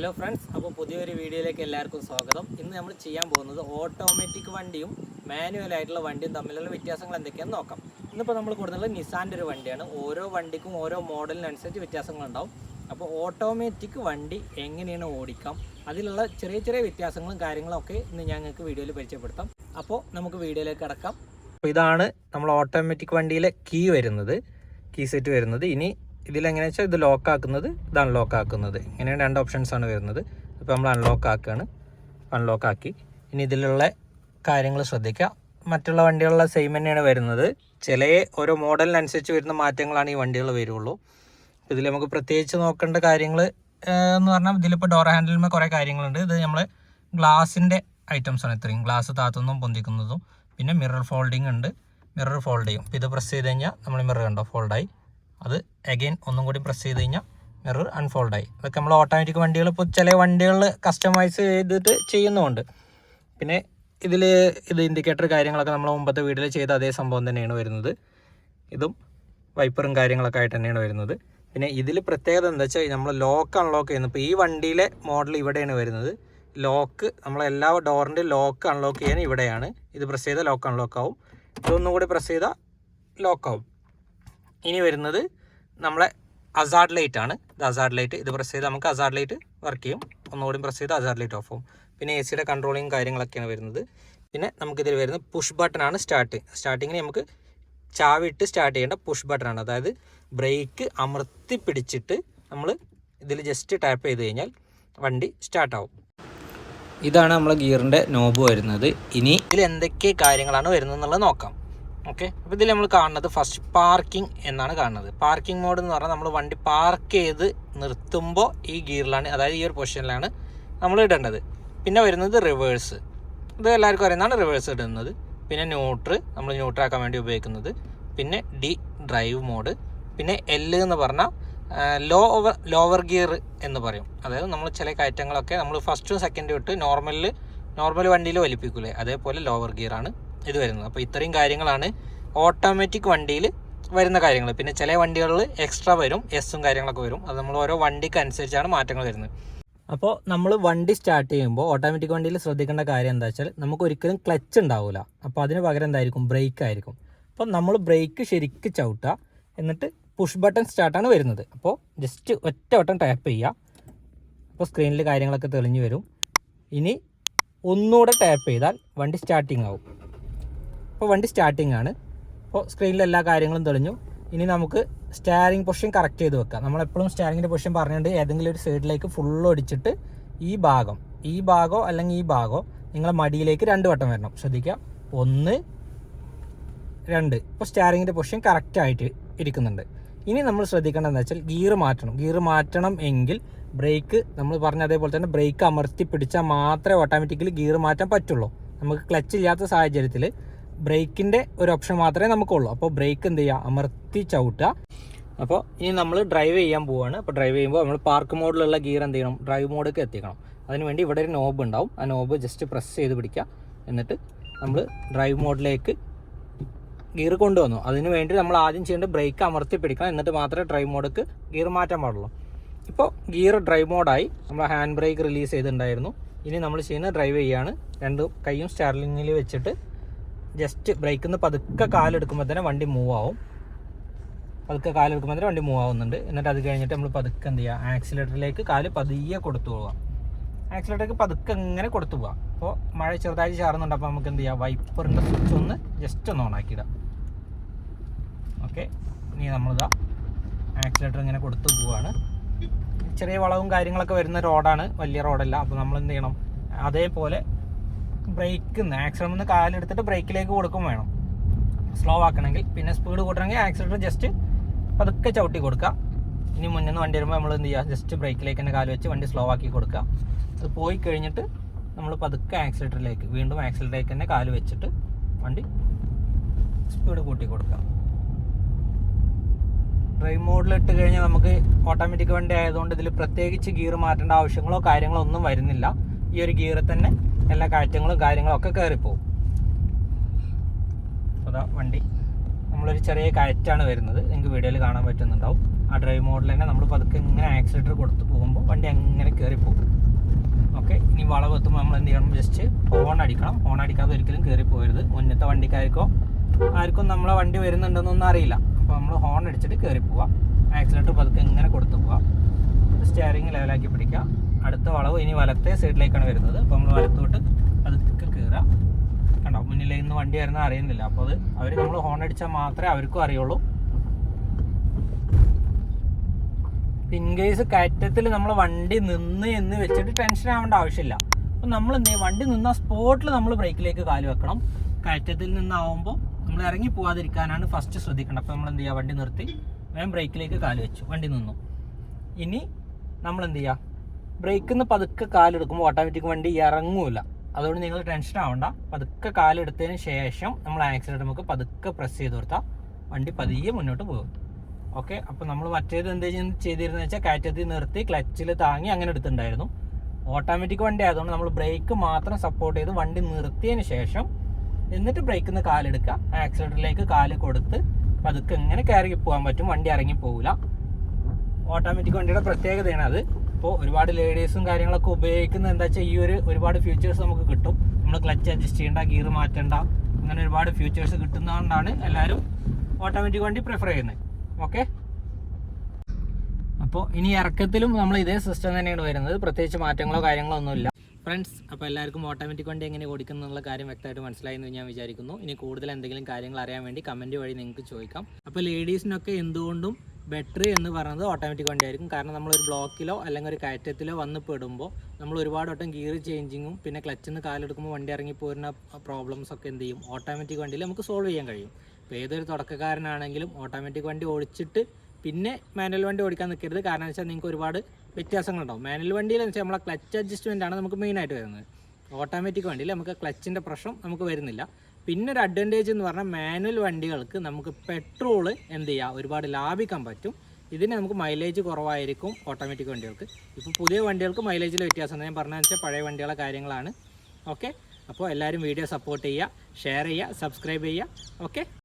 Hello friends, അപ്പോൾ പുതിയൊരു വീഡിയോയിലേക്ക് എല്ലാവർക്കും സ്വാഗതം. ഇന്ന് നമ്മൾ ചെയ്യാൻ പോകുന്നത് ഓട്ടോമാറ്റിക് വണ്ടിയും മാനുവൽ ആയിട്ടുള്ള വണ്ടിയും തമ്മിലുള്ള വ്യത്യാസങ്ങൾ എന്തൊക്കെയാണെന്ന് നോക്കാം. ഇന്നിപ്പോൾ നമ്മൾ കൊടുക്കുന്നത് നിസാൻ്റെ ഒരു വണ്ടിയാണ്. ഓരോ വണ്ടിക്കും ഓരോ മോഡലിനനുസരിച്ച് വ്യത്യാസങ്ങളുണ്ടാവും. അപ്പോൾ ഓട്ടോമാറ്റിക് വണ്ടി എങ്ങനെയാണ് ഓടിക്കാം, അതിലുള്ള ചെറിയ ചെറിയ വ്യത്യാസങ്ങളും കാര്യങ്ങളൊക്കെ ഇന്ന് ഞങ്ങൾക്ക് വീഡിയോയിൽ പരിചയപ്പെടുത്താം. അപ്പോൾ നമുക്ക് വീഡിയോയിലേക്ക് കടക്കാം. അപ്പോൾ ഇതാണ് നമ്മൾ ഓട്ടോമാറ്റിക് വണ്ടിയിലെ കീ സെറ്റ് വരുന്നത്. ഇനി ഇതിലെങ്ങനെയാ വെച്ചാൽ ഇത് ലോക്ക് ആക്കുന്നത്, ഇത് അൺലോക്ക് ആക്കുന്നത്, ഇങ്ങനെയാണ് രണ്ട് ഓപ്ഷൻസാണ് വരുന്നത്. ഇപ്പോൾ നമ്മൾ അൺലോക്ക് ആക്കുകയാണ്, അൺലോക്ക് ആക്കി. ഇനി ഇതിലുള്ള കാര്യങ്ങൾ ശ്രദ്ധിക്കുക. മറ്റുള്ള വണ്ടികളുടെ സെയിം തന്നെയാണ് വരുന്നത്. ചില ഓരോ മോഡലിനനുസരിച്ച് വരുന്ന മാറ്റങ്ങളാണ് ഈ വണ്ടികൾ വരുള്ളൂ. ഇതിൽ നമുക്ക് പ്രത്യേകിച്ച് നോക്കേണ്ട കാര്യങ്ങൾ എന്ന് പറഞ്ഞാൽ ഇതിലിപ്പോൾ ഡോർ ഹാൻഡിലുമ്പോൾ കുറേ കാര്യങ്ങളുണ്ട്. ഇത് നമ്മൾ ഗ്ലാസിൻ്റെ ഐറ്റംസാണ്. ഇത്രയും ഗ്ലാസ് താത്തുന്നതും പൊന്തിക്കുന്നതും. പിന്നെ മിറർ ഫോൾഡിങ് ഉണ്ട്, മിറർ ഫോൾഡ് ചെയ്യും. ഇത് പ്രസ് ചെയ്ത് കഴിഞ്ഞാൽ നമ്മൾ മിറർ കണ്ടോ ഫോൾഡായി. അത് അഗെയിൻ ഒന്നും കൂടി പ്രസ് ചെയ്ത് കഴിഞ്ഞാൽ മിറർ അൺഫോൾഡായി. അതൊക്കെ നമ്മൾ ഓട്ടോമാറ്റിക് വണ്ടികൾ ഇപ്പോൾ ചില വണ്ടികളിൽ കസ്റ്റമൈസ് ചെയ്തിട്ട് ചെയ്യുന്നുമുണ്ട്. പിന്നെ ഇത് ഇൻഡിക്കേറ്റർ കാര്യങ്ങളൊക്കെ നമ്മൾ മുമ്പത്തെ വീഡിയോയിൽ ചെയ്ത അതേ സംഭവം തന്നെയാണ് വരുന്നത്. ഇതും വൈപ്പറും കാര്യങ്ങളൊക്കെ ആയിട്ട് തന്നെയാണ് വരുന്നത്. പിന്നെ ഇതിൽ പ്രത്യേകത എന്താ വെച്ചാൽ നമ്മൾ ലോക്ക് അൺലോക്ക് ചെയ്യുന്നത്, ഇപ്പോൾ ഈ വണ്ടിയിലെ മോഡൽ ഇവിടെയാണ് വരുന്നത്. ലോക്ക് നമ്മളെല്ലാ ഡോറിൻ്റെ ലോക്ക് അൺലോക്ക് ചെയ്യാൻ ഇവിടെയാണ്. ഇത് പ്രസ് ചെയ്താൽ ലോക്ക് അൺലോക്ക് ആവും, ഇതൊന്നും കൂടി പ്രസ് ചെയ്താൽ ലോക്കാവും. ഇനി വരുന്നത് നമ്മളെ അസാർഡ് ലൈറ്റ് ആണ്. ഇത് അസാർഡ് ലൈറ്റ്, ഇത് പ്രസ് ചെയ്ത് നമുക്ക് അസാർഡ് ലൈറ്റ് വർക്ക് ചെയ്യും. ഒന്നുകൂടി പ്രസ് ചെയ്ത് അസാർഡ് ലൈറ്റ് ഓഫ് ആവും. പിന്നെ എ സിയുടെ കൺട്രോളിങ് കാര്യങ്ങളൊക്കെയാണ് വരുന്നത്. പിന്നെ നമുക്കിതിൽ വരുന്നത് പുഷ് ബട്ടണാണ് സ്റ്റാർട്ടിങ്ങിന് നമുക്ക് ചാവിട്ട് സ്റ്റാർട്ട് ചെയ്യേണ്ട പുഷ് ബട്ടണാണ്. അതായത് ബ്രേക്ക് അമർത്തി പിടിച്ചിട്ട് നമ്മൾ ഇതിൽ ജസ്റ്റ് ടാപ്പ് ചെയ്ത് കഴിഞ്ഞാൽ വണ്ടി സ്റ്റാർട്ടാവും. ഇതാണ് നമ്മളെ ഗിയറിൻ്റെ നോബ് വരുന്നത്. ഇനി ഇതിൽ എന്തൊക്കെ കാര്യങ്ങളാണ് വരുന്നത് എന്നുള്ളത് നോക്കാം. ഓക്കെ, അപ്പോൾ ഇതിൽ നമ്മൾ കാണുന്നത് ഫസ്റ്റ് പാർക്കിംഗ് എന്നാണ് കാണുന്നത്. പാർക്കിംഗ് മോഡ് എന്ന് പറഞ്ഞാൽ നമ്മൾ വണ്ടി പാർക്ക് ചെയ്ത് നിർത്തുമ്പോൾ ഈ ഗിയറിലാണ്, അതായത് ഈ ഒരു പൊസിഷനിലാണ് നമ്മൾ ഇടേണ്ടത്. പിന്നെ വരുന്നത് റിവേഴ്സ്, ഇത് എല്ലാവർക്കും അറിയുന്നതാണ് റിവേഴ്സ് ഇടുന്നത്. പിന്നെ നമ്മൾ ന്യൂട്രാക്കാൻ വേണ്ടി ഉപയോഗിക്കുന്നത്. പിന്നെ ഡ്രൈവ് മോഡ്. പിന്നെ എന്ന് പറഞ്ഞാൽ ലോവർ ഗിയർ എന്ന് പറയും. അതായത് നമ്മൾ ചില കയറ്റങ്ങളൊക്കെ നമ്മൾ ഫസ്റ്റും സെക്കൻഡും ഇട്ട് നോർമൽ വണ്ടിയിൽ വലിപ്പിക്കൂലേ, അതേപോലെ ലോവർ ഗിയറാണ് ഇത് വരുന്നത്. അപ്പോൾ ഇത്രയും കാര്യങ്ങളാണ് ഓട്ടോമാറ്റിക് വണ്ടിയിൽ വരുന്ന കാര്യങ്ങൾ. പിന്നെ ചില വണ്ടികളിൽ എക്സ്ട്രാ വരും, എസ്സും കാര്യങ്ങളൊക്കെ വരും. അത് നമ്മൾ ഓരോ വണ്ടിക്ക് അനുസരിച്ചാണ് മാറ്റങ്ങൾ വരുന്നത്. അപ്പോൾ നമ്മൾ വണ്ടി സ്റ്റാർട്ട് ചെയ്യുമ്പോൾ ഓട്ടോമാറ്റിക് വണ്ടിയിൽ ശ്രദ്ധിക്കേണ്ട കാര്യം എന്താ വെച്ചാൽ നമുക്ക് ഒരിക്കലും ക്ലച്ച് ഉണ്ടാവില്ല. അപ്പോൾ അതിന് പകരം എന്തായിരിക്കും, ബ്രേക്ക് ആയിരിക്കും. അപ്പോൾ നമ്മൾ ബ്രേക്ക് ശരിക്ക് ചവിട്ടുക, എന്നിട്ട് പുഷ് ബട്ടൺ സ്റ്റാർട്ടാണ് വരുന്നത്. അപ്പോൾ ജസ്റ്റ് ഒറ്റ വട്ടം ടാപ്പ് ചെയ്യുക. അപ്പോൾ സ്ക്രീനിൽ കാര്യങ്ങളൊക്കെ തെളിഞ്ഞു വരും. ഇനി ഒന്നുകൂടെ ടാപ്പ് ചെയ്താൽ വണ്ടി സ്റ്റാർട്ടിങ് ആവും. അപ്പോൾ വണ്ടി സ്റ്റാർട്ടിങ് ആണ്. അപ്പോൾ സ്ക്രീനിൽ എല്ലാ കാര്യങ്ങളും തെളിഞ്ഞു. ഇനി നമുക്ക് സ്റ്റിയറിംഗ് പൊസിഷൻ കറക്റ്റ് ചെയ്ത് വെക്കാം. നമ്മളെപ്പോഴും സ്റ്റിയറിംഗിൻ്റെ പൊസിഷൻ പറഞ്ഞിട്ട് ഏതെങ്കിലും ഒരു സൈഡിലേക്ക് ഫുള്ള് ഒടിച്ചിട്ട് ഈ ഭാഗമോ അല്ലെങ്കിൽ ഈ ഭാഗമോ നിങ്ങളെ മടിയിലേക്ക് 2 വട്ടം വരണം. ശ്രദ്ധിക്കുക, 1 2. ഇപ്പോൾ സ്റ്റിയറിംഗിൻ്റെ പൊസിഷൻ കറക്റ്റായിട്ട് ഇരിക്കുന്നുണ്ട്. ഇനി നമ്മൾ ശ്രദ്ധിക്കേണ്ടതെന്ന് വെച്ചാൽ ഗിയർ മാറ്റണം എങ്കിൽ ബ്രേക്ക് നമ്മൾ പറഞ്ഞ അതേപോലെ തന്നെ ബ്രേക്ക് അമർത്തി പിടിച്ചാൽ മാത്രമേ ഓട്ടോമാറ്റിക്കലി ഗിയർ മാറ്റാൻ പറ്റുള്ളൂ. നമുക്ക് ക്ലച്ച് ഇല്ലാത്ത സാഹചര്യത്തിൽ ബ്രേക്കിൻ്റെ ഒരു ഓപ്ഷൻ മാത്രമേ നമുക്കുള്ളൂ. അപ്പോൾ ബ്രേക്ക് എന്ത് ചെയ്യുക, അമർത്തി ചവിട്ടുക. അപ്പോൾ ഇനി നമ്മൾ ഡ്രൈവ് ചെയ്യാൻ പോവുകയാണ്. അപ്പോൾ ഡ്രൈവ് ചെയ്യുമ്പോൾ നമ്മൾ പാർക്ക് മോഡിലുള്ള ഗിയർ എന്ത് ചെയ്യണം, ഡ്രൈവ് മോഡിലേക്ക് എത്തിക്കണം. അതിനുവേണ്ടി ഇവിടെ ഒരു നോബ് ഉണ്ടാവും. ആ നോബ് ജസ്റ്റ് പ്രസ് ചെയ്ത് പിടിക്കുക. എന്നിട്ട് നമ്മൾ ഡ്രൈവ് മോഡിലേക്ക് ഗിയർ കൊണ്ടുവന്നു. അതിന് വേണ്ടി നമ്മൾ ആദ്യം ചെയ്യേണ്ടത് ബ്രേക്ക് അമർത്തി പിടിക്കണം, എന്നിട്ട് മാത്രമേ ഡ്രൈവ് മോഡിലേക്ക് ഗിയർ മാറ്റാൻ പാടുള്ളൂ. ഇപ്പോൾ ഗിയർ ഡ്രൈവ് മോഡായി. നമ്മൾ ഹാൻഡ് ബ്രേക്ക് റിലീസ് ചെയ്തിട്ടുണ്ടായിരുന്നു. ഇനി നമ്മൾ ചെയ്യുന്നത് ഡ്രൈവ് ചെയ്യാണ്. 2 കൈയും സ്റ്റിയറിംഗിൽ വെച്ചിട്ട് ജസ്റ്റ് ബ്രേക്കിൽ നിന്ന് പതുക്കെ കാലെടുക്കുമ്പോൾ തന്നെ വണ്ടി മൂവ് ആവും. വണ്ടി മൂവ് ആവുന്നുണ്ട്. എന്നിട്ട് അത് കഴിഞ്ഞിട്ട് നമ്മൾ പതുക്കെ എന്ത് ചെയ്യുക, ആക്സിലേറ്ററിലേക്ക് കാല് പതിയെ കൊടുത്തു പോവുക. ആക്സിലേറ്ററിലേക്ക് പതുക്കെ ഇങ്ങനെ കൊടുത്തു പോവുക. അപ്പോൾ മഴ ചെറുതായി ചാറുന്നുണ്ട്. അപ്പോൾ നമുക്ക് എന്ത് ചെയ്യുക, വൈപ്പറിൻ്റെ സ്വിച്ച് ഒന്ന് ജസ്റ്റ് ഒന്ന് ഓണാക്കിയിടുക. ഓക്കെ, ഇനി നമ്മളിതാ ആക്സിലേറ്റർ ഇങ്ങനെ കൊടുത്തു പോവുകയാണ്. ചെറിയ വളവും കാര്യങ്ങളൊക്കെ വരുന്ന റോഡാണ്, വലിയ റോഡല്ല. അപ്പോൾ നമ്മൾ എന്ത് ചെയ്യണം, അതേപോലെ ബ്രേക്കിൽ നിന്ന് ആക്സിലേറ്ററിൽ നിന്ന് കാലെടുത്തിട്ട് ബ്രേക്കിലേക്ക് കൊടുക്കും വേണം. സ്ലോ ആക്കണമെങ്കിൽ, പിന്നെ സ്പീഡ് കൂട്ടണമെങ്കിൽ ആക്സിലേറ്റർ ജസ്റ്റ് പതുക്കെ ചവിട്ടി കൊടുക്കുക. ഇനി മുന്നിൽ നിന്ന് വണ്ടി വരുമ്പോൾ നമ്മൾ എന്ത് ചെയ്യുക, ജസ്റ്റ് ബ്രേക്കിലേക്ക് തന്നെ കാല് വെച്ച് വണ്ടി സ്ലോ ആക്കി കൊടുക്കുക. അത് പോയി കഴിഞ്ഞിട്ട് നമ്മൾ പതുക്കെ വീണ്ടും ആക്സിലേറ്ററിലേക്ക് തന്നെ കാല് വെച്ചിട്ട് വണ്ടി സ്പീഡ് കൂട്ടി കൊടുക്കുക. ഡ്രൈവ് മോഡിൽ ഇട്ട് കഴിഞ്ഞാൽ നമുക്ക് ഓട്ടോമാറ്റിക് വണ്ടി ആയതുകൊണ്ട് ഇതിൽ പ്രത്യേകിച്ച് ഗിയർ മാറ്റേണ്ട ആവശ്യങ്ങളോ കാര്യങ്ങളോ ഒന്നും വരുന്നില്ല. ഈ ഒരു ഗിയറിൽ തന്നെ എല്ലാ കാര്യങ്ങളും ഒക്കെ കയറിപ്പോവും. അതാ വണ്ടി നമ്മളൊരു ചെറിയ കയറ്റാണ് വരുന്നത്, നിങ്ങൾക്ക് വീഡിയോയിൽ കാണാൻ പറ്റുന്നുണ്ടാവും. ആ ഡ്രൈവ് മോഡിൽ തന്നെ നമ്മൾ പതുക്കെ ഇങ്ങനെ ആക്സിലേറ്റർ കൊടുത്ത് പോകുമ്പോൾ വണ്ടി അങ്ങനെ കയറിപ്പോകും. വളവ് എത്തുമ്പോൾ നമ്മൾ എന്ത് ചെയ്യണം, ജസ്റ്റ് ഹോൺ അടിക്കണം. ഹോൺ അടിക്കാതെ ഒരിക്കലും കയറി പോകരുത്. മുന്നത്തെ വണ്ടിക്കാർക്കോ ആർക്കും നമ്മളെ വണ്ടി വരുന്നുണ്ടെന്നൊന്നും അറിയില്ല. അപ്പോൾ നമ്മൾ ഹോൺ അടിച്ചിട്ട് കയറി പോവുക. ആക്സിലേറ്റർ പതുക്കെ ഇങ്ങനെ കൊടുത്തു പോവുക. സ്റ്റിയറിംഗ് ലെവലാക്കി പിടിക്കുക. അടുത്ത വളവ് ഇനി വലത്തെ സൈഡിലേക്കാണ് വരുന്നത്. അപ്പോൾ നമ്മൾ വലത്തോട്ട് പതുക്കെ കയറുക. കണ്ടോ, മുന്നിൽ നിന്ന് വണ്ടി വരുന്നത് അറിയുന്നില്ല. അപ്പോൾ അത് അവർ നമ്മൾ ഹോൺ അടിച്ചാൽ മാത്രമേ അവർക്കും അറിയുള്ളൂ. ഇൻ കേസ് കയറ്റത്തിൽ നമ്മൾ വണ്ടി നിന്ന് എന്ന് വെച്ചിട്ട് ടെൻഷൻ ആവേണ്ട ആവശ്യമില്ല. അപ്പം നമ്മൾ എന്ത് ചെയ്യും, വണ്ടി നിന്ന സ്പോട്ടിൽ നമ്മൾ ബ്രേക്കിലേക്ക് കാല് വെക്കണം. കയറ്റത്തിൽ നിന്നാവുമ്പോൾ നമ്മൾ ഇറങ്ങി പോകാതിരിക്കാനാണ് ഫസ്റ്റ് ശ്രദ്ധിക്കേണ്ടത്. അപ്പോൾ നമ്മൾ എന്ത് ചെയ്യുക, വണ്ടി നിർത്തി വേഗം ബ്രേക്കിലേക്ക് കാല് വെച്ചു, വണ്ടി നിന്നു. ഇനി നമ്മൾ എന്ത് ചെയ്യുക, ബ്രേക്കിൽ നിന്ന് പതുക്കെ കാലെടുക്കുമ്പോൾ ഓട്ടോമാറ്റിക് വണ്ടി ഇറങ്ങൂല. അതുകൊണ്ട് നിങ്ങൾ ടെൻഷൻ ആവണ്ട. പതുക്കെ കാലെടുത്തതിന് ശേഷം നമ്മൾ ആക്സിലേറ്റർ നമുക്ക് പതുക്കെ പ്രസ് ചെയ്ത് കൊടുത്താൽ വണ്ടി പതിയെ മുന്നോട്ട് പോകും. ഓക്കെ. അപ്പോൾ നമ്മൾ മറ്റേത് എന്ത് ചെയ്തിരുന്നത് വെച്ചാൽ കയറ്റത്തിൽ നിർത്തി ക്ലച്ചിൽ താങ്ങി അങ്ങനെ എടുത്തിട്ടുണ്ടായിരുന്നു. ഓട്ടോമാറ്റിക് വണ്ടി ആയതുകൊണ്ട് നമ്മൾ ബ്രേക്ക് മാത്രം സപ്പോർട്ട് ചെയ്ത് വണ്ടി നിർത്തിയതിന് ശേഷം എന്നിട്ട് ബ്രേക്കിൽ നിന്ന് കാലെടുക്കുക, ആക്സിലേറ്ററിലേക്ക് കാല് കൊടുത്ത് പതുക്കെ എങ്ങനെ കയറി പോകാൻ പറ്റും, വണ്ടി ഇറങ്ങി പോകില്ല. ഓട്ടോമാറ്റിക് വണ്ടിയുടെ പ്രത്യേകതയാണ് അത്. ഇപ്പോൾ ഒരുപാട് ലേഡീസും കാര്യങ്ങളൊക്കെ ഉപയോഗിക്കുന്നത് എന്താ വെച്ചാൽ ഈ ഒരുപാട് ഫീച്ചേഴ്സ് നമുക്ക് കിട്ടും. നമ്മൾ ക്ലച്ച് അഡ്ജസ്റ്റ് ചെയ്യേണ്ട, ഗിയർ മാറ്റേണ്ട, അങ്ങനെ ഒരുപാട് ഫീച്ചേഴ്സ് കിട്ടുന്നതുകൊണ്ടാണ് എല്ലാവരും ഓട്ടോമാറ്റിക് വണ്ടി പ്രിഫർ ചെയ്യുന്നത്. ഓക്കെ. അപ്പോൾ ഇനി ഇറക്കത്തിലും നമ്മൾ ഇതേ സിസ്റ്റം തന്നെയാണ് വരുന്നത്. പ്രത്യേകിച്ച് മാറ്റങ്ങളോ കാര്യങ്ങളോ ഒന്നുമില്ല ഫ്രണ്ട്സ്. അപ്പോൾ എല്ലാവർക്കും ഓട്ടോമാറ്റിക് വണ്ടി എങ്ങനെ ഓടിക്കുന്നു എന്നുള്ള കാര്യം വ്യക്തമായിട്ട് മനസ്സിലായി എന്ന് ഞാൻ വിചാരിക്കുന്നു. ഇനി കൂടുതൽ എന്തെങ്കിലും കാര്യങ്ങൾ അറിയാൻ വേണ്ടി കമൻറ്റ് വഴി നിങ്ങൾക്ക് ചോദിക്കാം. അപ്പോൾ ലേഡീസിനൊക്കെ എന്തുകൊണ്ടും ബെറ്റർ എന്ന് പറയുന്നത് ഓട്ടോമാറ്റിക് വണ്ടി ആയിരിക്കും. കാരണം നമ്മളൊരു ബ്ലോക്കിലോ അല്ലെങ്കിൽ ഒരു കയറ്റത്തിലോ വന്ന് പെടുമ്പോൾ നമ്മൾ ഒരുപാട് വട്ടം ഗിയർ ചേഞ്ചിങ്ങും പിന്നെ ക്ലച്ചിൽ നിന്ന് കാലെടുക്കുമ്പോൾ വണ്ടി ഇറങ്ങി പോരുന്ന പ്രോബ്ലംസ് ഒക്കെ എന്ത് ചെയ്യും, ഓട്ടോമാറ്റിക് വണ്ടിയിൽ നമുക്ക് സോൾവ് ചെയ്യാൻ കഴിയും. ഇപ്പോൾ ഏതൊരു തുടക്കക്കാരനാണെങ്കിലും ഓട്ടോമാറ്റിക് വണ്ടി ഓടിച്ചിട്ട് പിന്നെ മാനുവൽ വണ്ടി ഓടിക്കാൻ നിൽക്കരുത്. കാരണം എന്ന് വെച്ചാൽ നിങ്ങൾക്ക് ഒരുപാട് വ്യത്യാസങ്ങളുണ്ടാവും. മാനുവൽ വണ്ടിയിൽ വെച്ചാൽ നമ്മളെ ക്ലച്ച് അഡ്ജസ്റ്റ്മെൻ്റ് ആണ് നമുക്ക് മെയിനായിട്ട് വരുന്നത്. ഓട്ടോമാറ്റിക് വണ്ടിയിൽ നമുക്ക് ക്ലച്ചിൻ്റെ പ്രശ്നം നമുക്ക് വരുന്നില്ല. പിന്നെ ഒരു അഡ്വാൻറ്റേജ് എന്ന് പറഞ്ഞാൽ മാനുവൽ വണ്ടികൾക്ക് നമുക്ക് പെട്രോൾ എന്ത് ചെയ്യുക, ഒരുപാട് ലാഭിക്കാൻ പറ്റും. ഇതിന് നമുക്ക് മൈലേജ് കുറവായിരിക്കും ഓട്ടോമാറ്റിക് വണ്ടികൾക്ക്. ഇപ്പോൾ പുതിയ വണ്ടികൾക്ക് മൈലേജിൽ വ്യത്യാസം ഞാൻ പറഞ്ഞതെന്ന് വെച്ചാൽ പഴയ വണ്ടികളെ കാര്യങ്ങളാണ്. ഓക്കെ. അപ്പോൾ എല്ലാവരും വീഡിയോ സപ്പോർട്ട് ചെയ്യുക, ഷെയർ ചെയ്യുക, സബ്സ്ക്രൈബ് ചെയ്യുക. ഓക്കെ.